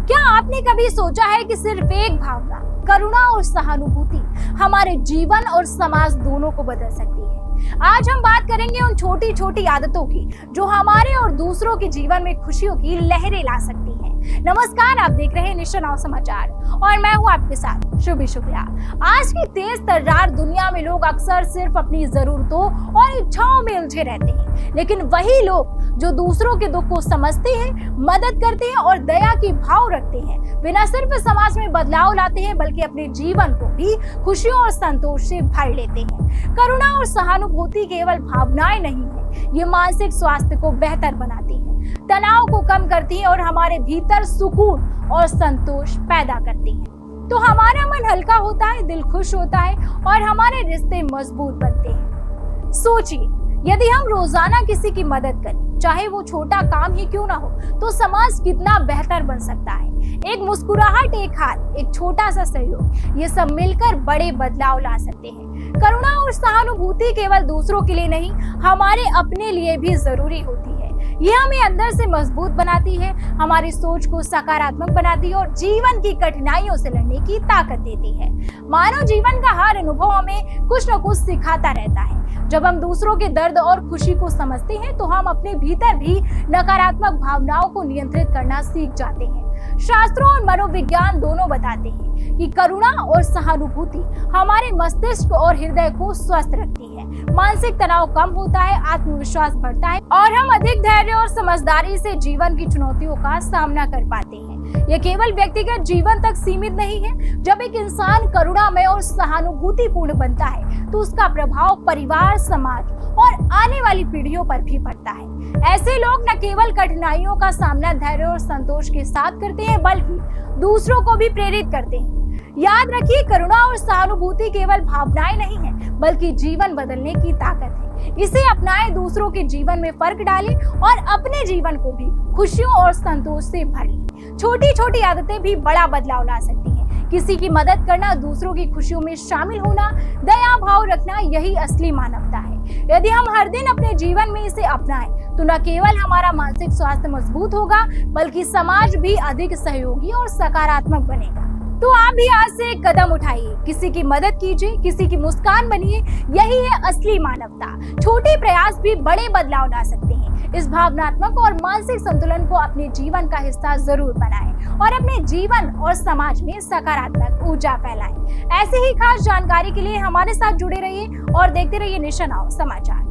क्या आपने कभी सोचा है कि सिर्फ एक भावना, करुणा और सहानुभूति हमारे जीवन और समाज दोनों को बदल सकती है? आज हम बात करेंगे उन छोटी छोटी आदतों की जो हमारे और दूसरों के जीवन में खुशियों की लहरें ला सकती हैं। नमस्कार, आप देख रहे हैं निश्चय नाव समाचार और मैं हूं आपके साथ शुभी शुक्ला। आज की तेज तर्रार दुनिया में लोग अक्सर सिर्फ अपनी जरूरतों और इच्छाओं में उलझे रहते हैं, लेकिन वही लोग जो दूसरों के दुख को समझते हैं, मदद करते हैं और दया की भाव रखते हैं, वे न सिर्फ समाज में बदलाव लाते हैं बल्कि अपने जीवन को भी खुशियों और संतोष से भर लेते हैं। करुणा और सहानुभूति केवल भावनाएं नहीं है, ये मानसिक स्वास्थ्य को बेहतर बनाती है, तनाव को कम करती है और हमारे भीतर सुकून और संतोष पैदा करती है। तो हमारा मन हल्का होता है, दिल खुश होता है और हमारे रिश्ते मजबूत बनते हैं। सोचिए, यदि हम रोजाना किसी की मदद करें, चाहे वो छोटा काम ही क्यों ना हो, तो समाज कितना बेहतर बन सकता है। एक मुस्कुराहट, एक हाथ, एक छोटा सा सहयोग, ये सब मिलकर बड़े बदलाव ला सकते हैं। करुणा और सहानुभूति केवल दूसरों के लिए नहीं, हमारे अपने लिए भी जरूरी होती है। ये हमें अंदर से मजबूत बनाती है, हमारी सोच को सकारात्मक बनाती है और जीवन की कठिनाइयों से लड़ने की ताकत देती है। मानव जीवन का हर अनुभव हमें कुछ न कुछ सिखाता रहता है। जब हम दूसरों के दर्द और खुशी को समझते हैं तो हम अपने भीतर भी नकारात्मक भावनाओं को नियंत्रित करना सीख जाते हैं। शास्त्रों और मनोविज्ञान दोनों बताते हैं कि करुणा और सहानुभूति हमारे मस्तिष्क और हृदय को स्वस्थ रखती है, मानसिक तनाव कम होता है, आत्मविश्वास बढ़ता है और हम अधिक धैर्य और समझदारी से जीवन की चुनौतियों का सामना कर पाते हैं। यह केवल व्यक्तिगत जीवन तक सीमित नहीं है। जब एक इंसान करुणामय और सहानुभूतिपूर्ण बनता है तो उसका प्रभाव परिवार, समाज और आने वाली पीढ़ियों पर भी पड़ता है। ऐसे लोग न केवल कठिनाइयों का सामना धैर्य और संतोष के साथ करते हैं बल्कि दूसरों को भी प्रेरित करते हैं। याद रखिए, करुणा और सहानुभूति केवल भावनाएं नहीं है बल्कि जीवन बदलने की ताकत है। इसे अपनाएं, दूसरों के जीवन में फर्क डालें और अपने जीवन को भी खुशियों और संतोष से भर लें। छोटी छोटी आदतें भी बड़ा बदलाव ला सकती हैं। किसी की मदद करना, दूसरों की खुशियों में शामिल होना, दया भाव रखना, यही असली मानवता है। यदि हम हर दिन अपने जीवन में इसे अपनाएं तो न केवल हमारा मानसिक स्वास्थ्य मजबूत होगा बल्कि समाज भी अधिक सहयोगी और सकारात्मक बनेगा। तो आप भी आज से एक कदम उठाइए, किसी की मदद कीजिए, किसी की मुस्कान बनिए, यही है असली मानवता। छोटे प्रयास भी बड़े बदलाव ला सकते हैं। इस भावनात्मक और मानसिक संतुलन को अपने जीवन का हिस्सा जरूर बनाएं और अपने जीवन और समाज में सकारात्मक ऊर्जा फैलाएं। ऐसे ही खास जानकारी के लिए हमारे साथ जुड़े रहिए और देखते रहिए निश्चय नाव समाचार।